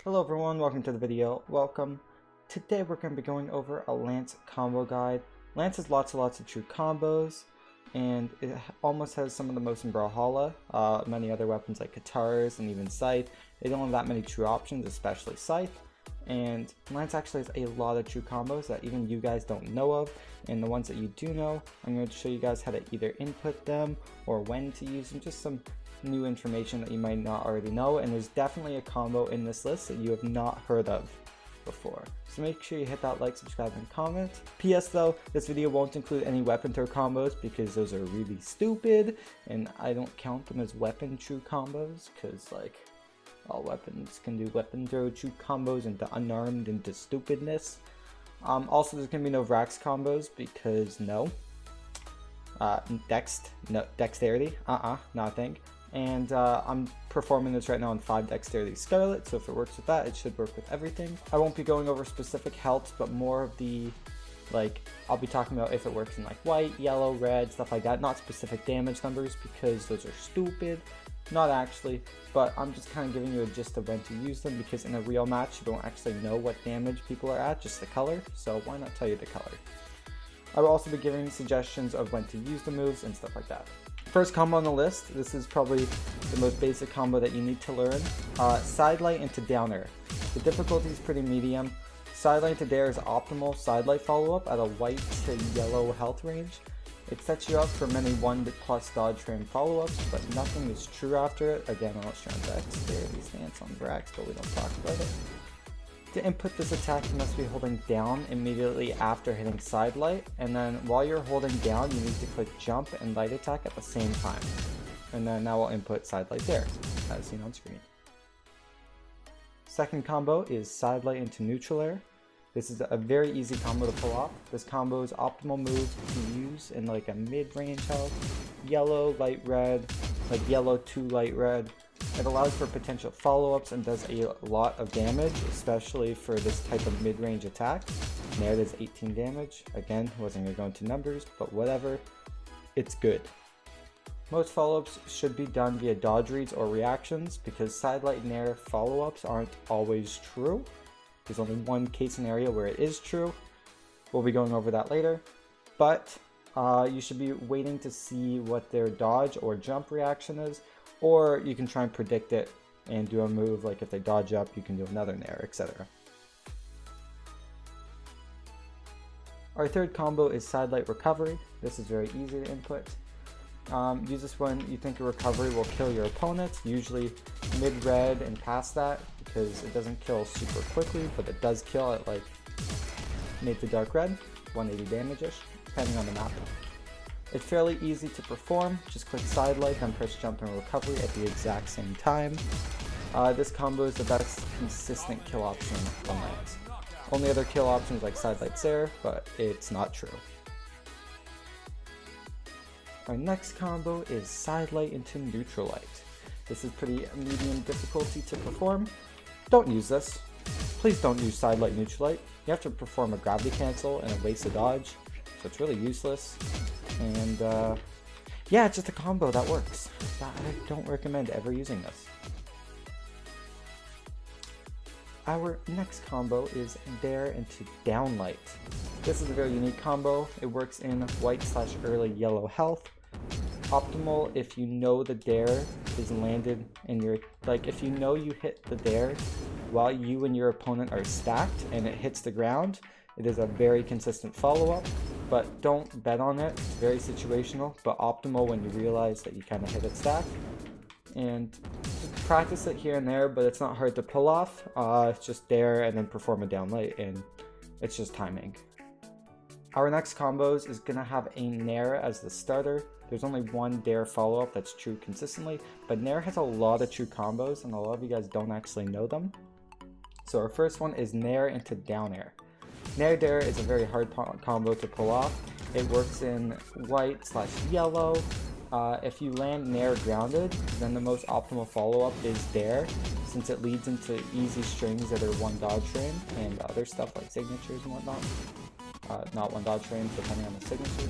Hello everyone, welcome to the video. Welcome. Today we're going to be going over a Lance combo guide. Lance has lots and lots of true combos, and it almost has some of the most in Brawlhalla. Many other weapons like guitars and even Scythe, they don't have that many true options, especially Scythe. And Lance actually has a lot of true combos that even you guys don't know of, and the ones that you do know, I'm going to show you guys how to either input them or when to use them, just some new information that you might not already know. And there's definitely a combo in this list that you have not heard of before, so make sure you hit that like, subscribe, and comment. PS though, this video won't include any weapon throw combos because those are really stupid and I don't count them as weapon true combos because like all weapons can do weapon throw true combos into unarmed into stupidness. Also there's gonna be no Vrax combos because no dexterity, not a thing. And I'm performing this right now on 5 Dexterity Scarlet, so if it works with that, it should work with everything. I won't be going over specific helps, but more of the, like, I'll be talking about if it works in like white, yellow, red, stuff like that, not specific damage numbers because those are stupid, not actually, but I'm just kind of giving you a gist of when to use them because in a real match you don't actually know what damage people are at, just the color, so why not tell you the color. I will also be giving suggestions of when to use the moves and stuff like that. First combo on the list, this is probably the most basic combo that you need to learn. Sidelight into down air. The difficulty is pretty medium. Sidelight into dare is optimal sidelight follow-up at a white to yellow health range. It sets you up for many 1+ dodge frame follow-ups, but nothing is true after it. Again, I'll show you Dexterity stance on Vrax, but we don't talk about it. To input this attack, you must be holding down immediately after hitting sidelight, and then while you're holding down, you need to click jump and light attack at the same time. And then now we'll input sidelight there, as seen on screen. Second combo is sidelight into neutral air. This is a very easy combo to pull off. This combo is optimal move to use in like a mid-range health, yellow, light red, like yellow to light red. It allows for potential follow-ups and does a lot of damage, especially for this type of mid-range attack. Nair does 18 damage. Again, wasn't going to go into numbers, but whatever. It's good. Most follow-ups should be done via dodge reads or reactions because sidelight Nair follow-ups aren't always true. There's only one case scenario where it is true. We'll be going over that later. But you should be waiting to see what their dodge or jump reaction is, or you can try and predict it and do a move, like if they dodge up, you can do another Nair, etc. Our third combo is Sidelight Recovery. This is very easy to input. Use this when you think a recovery will kill your opponent, usually mid-red and past that, because it doesn't kill super quickly, but it does kill at like mid to dark red, 180 damage-ish, depending on the map. It's fairly easy to perform, just click sidelight, then press jump and recovery at the exact same time. This combo is the best consistent kill option on Lance. Only other kill options like sidelight Sarah, but it's not true. Our next combo is sidelight into neutral light. This is pretty medium difficulty to perform. Don't use this. Please don't use sidelight neutral light. You have to perform a gravity cancel and a waste of dodge, so it's really useless. And yeah, it's just a combo that works. I don't recommend ever using this. Our next combo is dare into downlight. This is a very unique combo. It works in white/early yellow health. Optimal if you know the dare is landed in your, like if you know you hit the dare while you and your opponent are stacked and it hits the ground, it is a very consistent follow-up, but don't bet on it. It's very situational, but optimal when you realize that you kind of hit it stacked. And just practice it here and there, but it's not hard to pull off. It's just dare and then perform a downlight, and it's just timing. Our next combos is going to have a Nair as the starter. There's only one dare follow-up that's true consistently, but Nair has a lot of true combos, and a lot of you guys don't actually know them. So our first one is Nair into down air. Nair dare is a very hard combo to pull off. It works in white/yellow. If you land Nair grounded, then the most optimal follow-up is dare, since it leads into easy strings that are 1 dodge frame and other stuff like signatures and whatnot. Not 1 dodge frame, depending on the signature.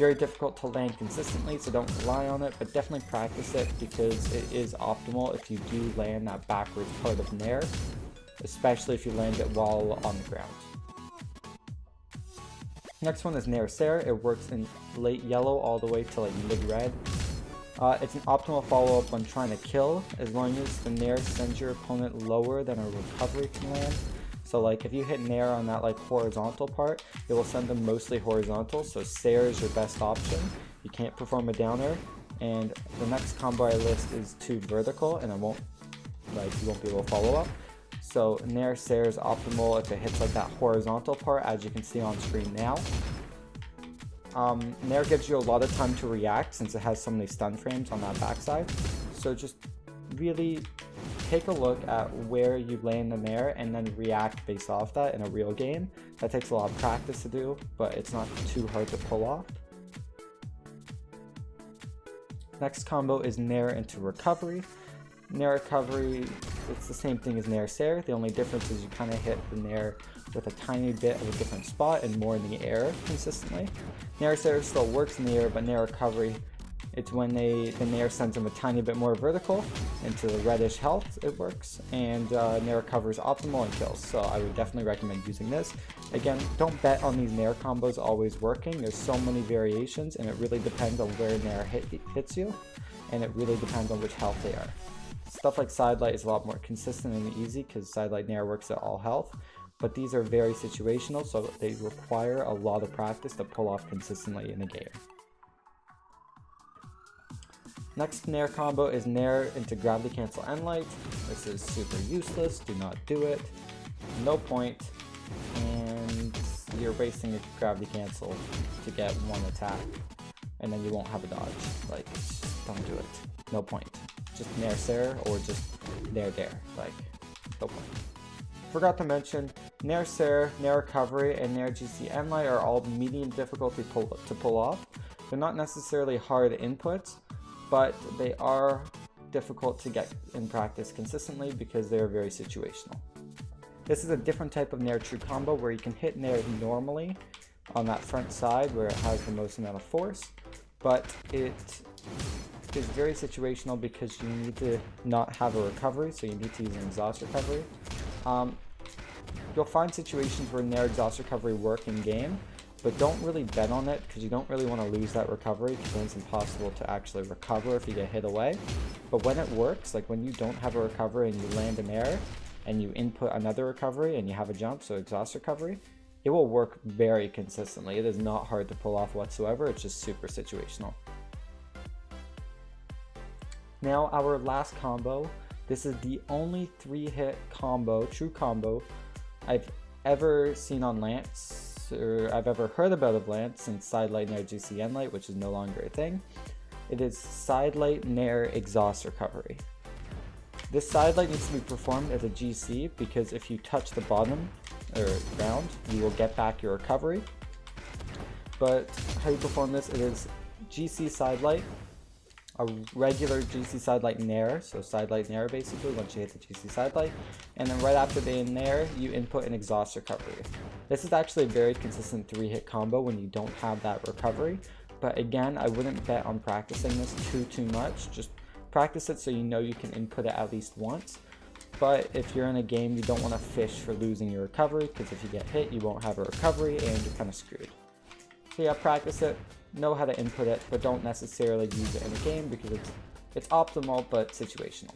Very difficult to land consistently, so don't rely on it, but definitely practice it because it is optimal if you do land that backwards part of Nair, especially if you land it while on the ground. Next one is Nair Sair. It works in late yellow all the way to like mid red. It's an optimal follow-up when trying to kill, as long as the Nair sends your opponent lower than a recovery can land. So like if you hit Nair on that like horizontal part, it will send them mostly horizontal, so Sair is your best option. You can't perform a down air. And the next combo I list is 2 vertical, and you won't be able to follow up. So Nair Sair is optimal if it hits like that horizontal part, as you can see on screen now. Nair gives you a lot of time to react since it has so many stun frames on that backside. So just really take a look at where you land the Nair and then react based off that in a real game. That takes a lot of practice to do, but it's not too hard to pull off. Next combo is Nair into recovery. Nair recovery, it's the same thing as Nair Sair. The only difference is you kind of hit the Nair with a tiny bit of a different spot and more in the air consistently. Nair Sair still works in the air, but Nair recovery, it's when the Nair sends them a tiny bit more vertical into the reddish health, it works, and Nair recovery is optimal and kills, so I would definitely recommend using this. Again, don't bet on these Nair combos always working. There's so many variations, and it really depends on where Nair hits you, and it really depends on which health they are. Stuff like Sidelight is a lot more consistent and easy because Sidelight Nair works at all health, but these are very situational, so they require a lot of practice to pull off consistently in a game. Next Nair combo is Nair into Gravity Cancel Endlight. This is super useless, do not do it, no point, and you're wasting a Gravity Cancel to get one attack, and then you won't have a dodge. Like, just don't do it, no point. Just Nair Sair or just Nair Dare, like, no point. Forgot to mention, Nair Sair, Nair Recovery, and Nair GC Endlight are all medium difficulty to pull off. They're not necessarily hard inputs, but they are difficult to get in practice consistently because they are very situational. This is a different type of Nair true combo where you can hit Nair normally on that front side where it has the most amount of force, but it is very situational because you need to not have a recovery, so you need to use an exhaust recovery. You'll find situations where Nair exhaust recovery work in game, but don't really bet on it because you don't really want to lose that recovery because then it's impossible to actually recover if you get hit away. But when it works, like when you don't have a recovery and you land an air and you input another recovery and you have a jump, so exhaust recovery, it will work very consistently. It is not hard to pull off whatsoever, it's just super situational. Now our last combo, this is the only 3-hit combo, true combo, I've ever seen on Lance, or I've ever heard about of Lance since Sidelight Nair GC Endlight, which is no longer a thing. It is Sidelight Nair Exhaust Recovery. This Sidelight needs to be performed as a GC because if you touch the bottom or ground, you will get back your recovery. But how you perform this, it is GC Sidelight, a regular GC Sidelight Nair, so Sidelight Nair basically once you hit the GC Sidelight, and then right after the Nair, you input an Exhaust Recovery. This is actually a very consistent 3-hit combo when you don't have that recovery, but again, I wouldn't bet on practicing this too much. Just practice it so you know you can input it at least once, but if you're in a game, you don't want to fish for losing your recovery, because if you get hit, you won't have a recovery and you're kind of screwed. So yeah, practice it, know how to input it, but don't necessarily use it in a game because it's optimal but situational.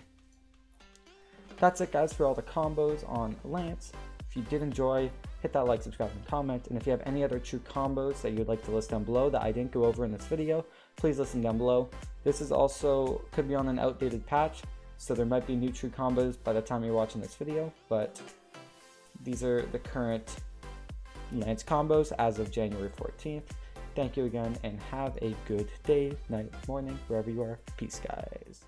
That's it guys for all the combos on Lance. If you did enjoy, hit that like, subscribe, and comment, and if you have any other true combos that you'd like to list down below that I didn't go over in this video, please list them down below. This is also, could be on an outdated patch, so there might be new true combos by the time you're watching this video, but these are the current Lance combos as of January 14th. Thank you again, and have a good day, night, morning, wherever you are. Peace, guys.